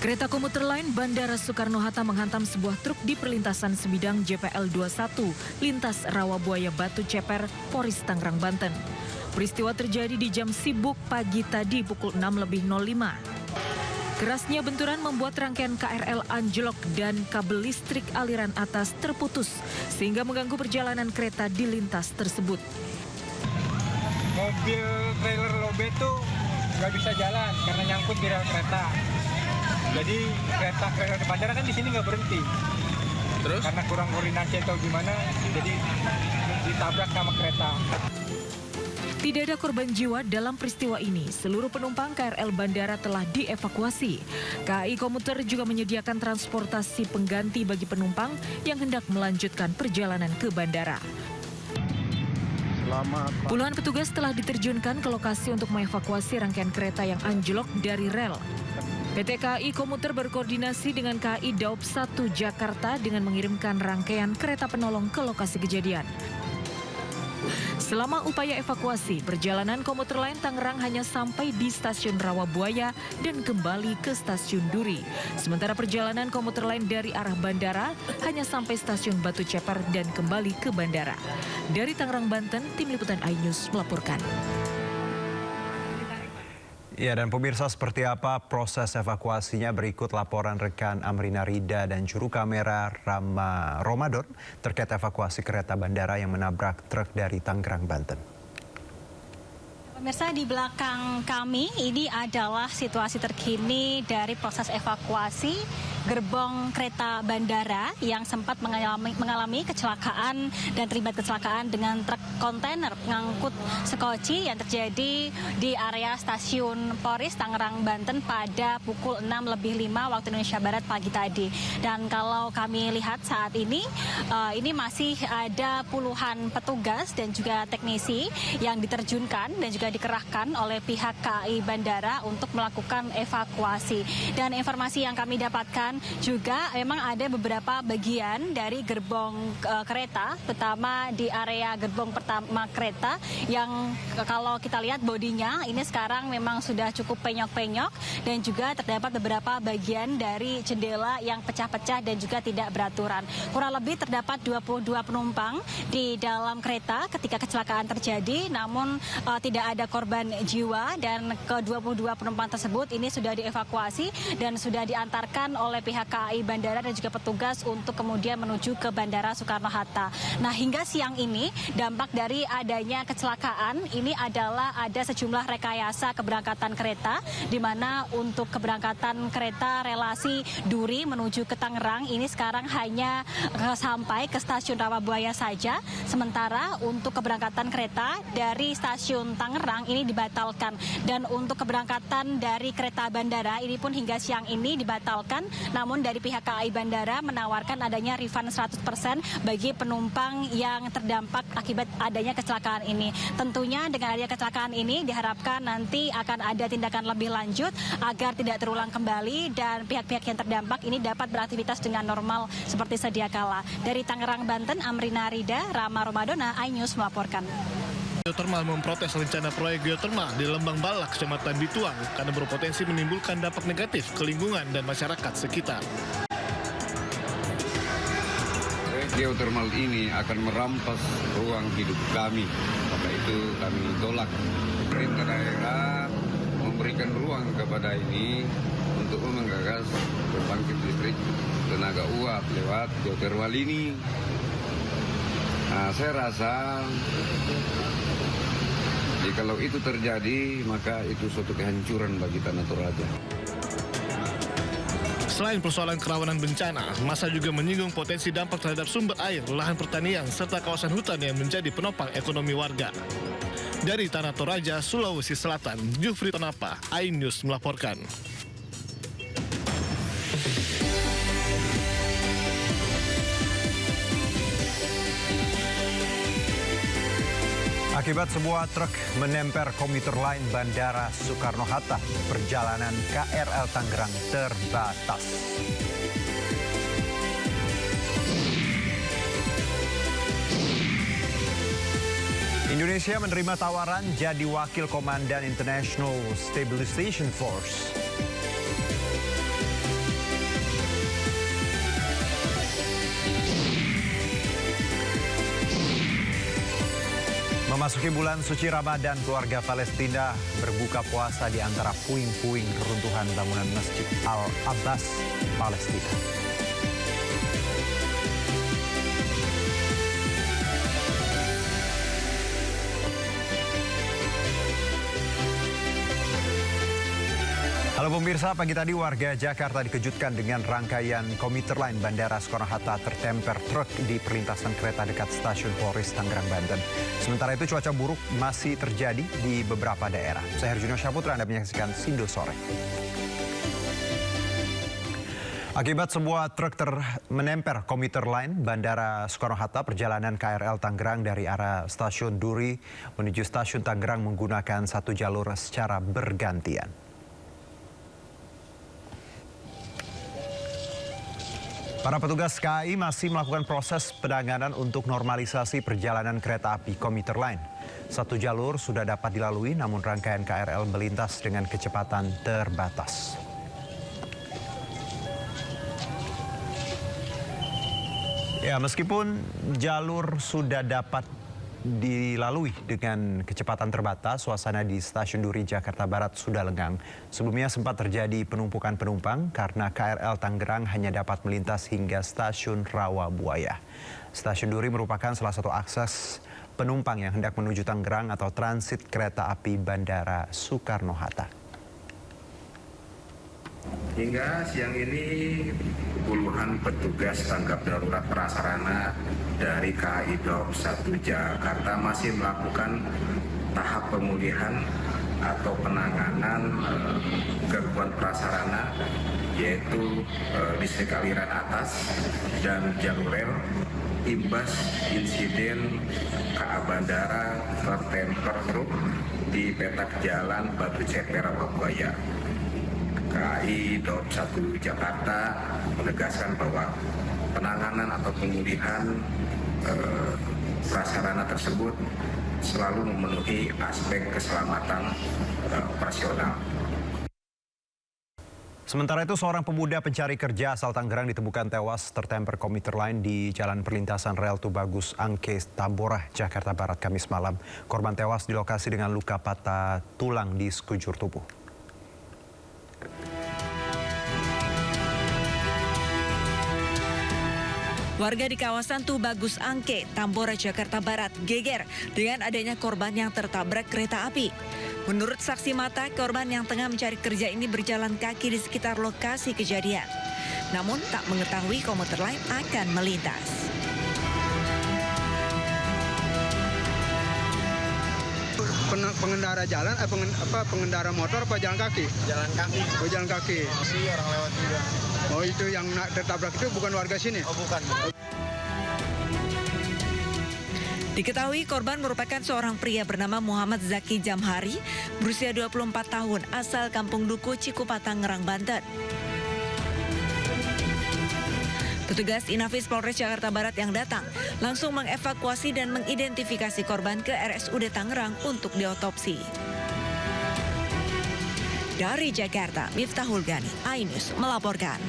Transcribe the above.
Kereta komuter lain Bandara Soekarno-Hatta menghantam sebuah truk di perlintasan sebidang JPL 21, lintas Rawabuaya Batu Ceper, Polres Tangerang, Banten. Peristiwa terjadi di jam sibuk pagi tadi pukul 6:05. Kerasnya benturan membuat rangkaian KRL anjlok dan kabel listrik aliran atas terputus, sehingga mengganggu perjalanan kereta di lintas tersebut. Mobil trailer lobet tuh nggak bisa jalan karena nyangkut di rel kereta. Jadi kereta di bandara kan di sini nggak berhenti. Terus? Karena kurang koordinasi atau gimana, jadi ditabrak sama kereta. Tidak ada korban jiwa dalam peristiwa ini. Seluruh penumpang KRL bandara telah dievakuasi. KAI Komuter juga menyediakan transportasi pengganti bagi penumpang yang hendak melanjutkan perjalanan ke bandara. Puluhan petugas telah diterjunkan ke lokasi untuk mengevakuasi rangkaian kereta yang anjlok dari rel. PT KAI Komuter berkoordinasi dengan KAI Daob 1 Jakarta dengan mengirimkan rangkaian kereta penolong ke lokasi kejadian. Selama upaya evakuasi, perjalanan komuter lain Tangerang hanya sampai di stasiun Rawabuaya dan kembali ke stasiun Duri. Sementara perjalanan komuter lain dari arah bandara hanya sampai stasiun Batu Ceper dan kembali ke bandara. Dari Tangerang, Banten, Tim Liputan iNews melaporkan. Ya, dan pemirsa, seperti apa proses evakuasinya berikut laporan rekan Amrina Rida dan juru kamera Rama Ramadan terkait evakuasi kereta bandara yang menabrak truk dari Tangerang, Banten. Pemirsa, di belakang kami ini adalah situasi terkini dari proses evakuasi gerbong kereta bandara yang sempat mengalami kecelakaan dan terlibat kecelakaan dengan truk kontainer pengangkut sekoci yang terjadi di area stasiun Polres Tangerang, Banten pada pukul 6:05 waktu Indonesia Barat pagi tadi. Dan kalau kami lihat saat ini masih ada puluhan petugas dan juga teknisi yang diterjunkan dan juga dikerahkan oleh pihak KAI Bandara untuk melakukan evakuasi. Dan informasi yang kami dapatkan juga memang ada beberapa bagian dari gerbong kereta, terutama di area gerbong pertama kereta yang kalau kita lihat bodinya ini sekarang memang sudah cukup penyok-penyok dan juga terdapat beberapa bagian dari jendela yang pecah-pecah dan juga tidak beraturan. Kurang lebih terdapat 22 penumpang di dalam kereta ketika kecelakaan terjadi, namun tidak ada korban jiwa dan ke-22 penumpang tersebut ini sudah dievakuasi dan sudah diantarkan oleh pihak KAI Bandara dan juga petugas untuk kemudian menuju ke Bandara Soekarno-Hatta. Nah, hingga siang ini dampak dari adanya kecelakaan ini adalah ada sejumlah rekayasa keberangkatan kereta, di mana untuk keberangkatan kereta relasi Duri menuju ke Tangerang ini sekarang hanya sampai ke stasiun Rawabuaya saja, sementara untuk keberangkatan kereta dari stasiun Tangerang ini dibatalkan, dan untuk keberangkatan dari kereta bandara ini pun hingga siang ini dibatalkan, namun dari pihak KAI Bandara menawarkan adanya refund 100% bagi penumpang yang terdampak akibat adanya kecelakaan ini. Tentunya dengan adanya kecelakaan ini diharapkan nanti akan ada tindakan lebih lanjut agar tidak terulang kembali dan pihak-pihak yang terdampak ini dapat beraktivitas dengan normal seperti sedia kala. Dari Tangerang, Banten, Amrina Rida, Rama Romadona, iNews melaporkan. Geotermal memprotes rencana proyek geotermal di Lembang Balak, Kecamatan Bituang, karena berpotensi menimbulkan dampak negatif ke lingkungan dan masyarakat sekitar. Geotermal ini akan merampas ruang hidup kami, maka itu kami tolak. Pemerintah daerah memberikan ruang kepada ini untuk menggagas pembangkit listrik tenaga uap lewat geotermal ini. Nah, saya rasa kalau itu terjadi, maka itu suatu kehancuran bagi Tanah Toraja. Selain persoalan kerawanan bencana, masa juga menyinggung potensi dampak terhadap sumber air, lahan pertanian, serta kawasan hutan yang menjadi penopang ekonomi warga. Dari Tanah Toraja, Sulawesi Selatan, Jufri Tanapa, iNews melaporkan. Akibat sebuah truk menemper komuter lain Bandara Soekarno-Hatta, perjalanan KRL Tangerang terbatas. Indonesia menerima tawaran jadi wakil komandan International Stabilization Force. Memasuki bulan suci Ramadan, keluarga Palestina berbuka puasa di antara puing-puing reruntuhan bangunan Masjid Al-Abbas, Palestina. Halo pemirsa, pagi tadi warga Jakarta dikejutkan dengan rangkaian komuter lain Bandara Soekarno-Hatta tertemper truk di perlintasan kereta dekat stasiun Polres Tangerang, Banten. Sementara itu cuaca buruk masih terjadi di beberapa daerah. Saya Herjunio Syaputra, Anda menyaksikan Sindo Sore. Akibat sebuah truk menemper komuter lain Bandara Soekarno-Hatta, perjalanan KRL Tangerang dari arah stasiun Duri menuju stasiun Tangerang menggunakan satu jalur secara bergantian. Para petugas KAI masih melakukan proses penanganan untuk normalisasi perjalanan kereta api komuter lain. Satu jalur sudah dapat dilalui, namun rangkaian KRL melintas dengan kecepatan terbatas. Ya, meskipun jalur sudah dapat dilalui dengan kecepatan terbatas, suasana di Stasiun Duri, Jakarta Barat sudah lengang. Sebelumnya sempat terjadi penumpukan penumpang karena KRL Tangerang hanya dapat melintas hingga Stasiun Rawabuaya. Stasiun Duri merupakan salah satu akses penumpang yang hendak menuju Tangerang atau transit kereta api Bandara Soekarno-Hatta. Hingga siang ini puluhan petugas tanggap darurat prasarana dari KAI Daob 1 Jakarta masih melakukan tahap pemulihan atau penanganan gangguan prasarana, yaitu listrik aliran atas dan jalur rel imbas insiden KA Bandara tertemper truk di petak jalan Batu Ceper, Rawabuaya. KAI Daob 1 Jakarta menegaskan bahwa penanganan atau pemulihan prasarana tersebut selalu memenuhi aspek keselamatan operasional. Sementara itu, seorang pemuda pencari kerja asal Tangerang ditemukan tewas tertemper komuter lain di jalan perlintasan rel Tubagus Angke, Tambora, Jakarta Barat, Kamis malam. Korban tewas di lokasi dengan luka patah tulang di sekujur tubuh. Warga di kawasan Tubagus Angke, Tambora, Jakarta Barat geger dengan adanya korban yang tertabrak kereta api. Menurut saksi mata, korban yang tengah mencari kerja ini berjalan kaki di sekitar lokasi kejadian. Namun tak mengetahui komuter lain akan melintas. Pengendara jalan, pengendara motor apa jalan kaki? Jalan kaki. Oh, jalan kaki. Si orang lewat juga. Oh, itu yang tertabrak itu bukan warga sini? Oh, bukan. Diketahui korban merupakan seorang pria bernama Muhammad Zaki Jamhari, berusia 24 tahun, asal Kampung Duku, Cikupa, Tangerang, Banten. Petugas Inafis Polres Jakarta Barat yang datang langsung mengevakuasi dan mengidentifikasi korban ke RSUD Tangerang untuk diotopsi. Dari Jakarta, Miftahul Gani, iNews melaporkan.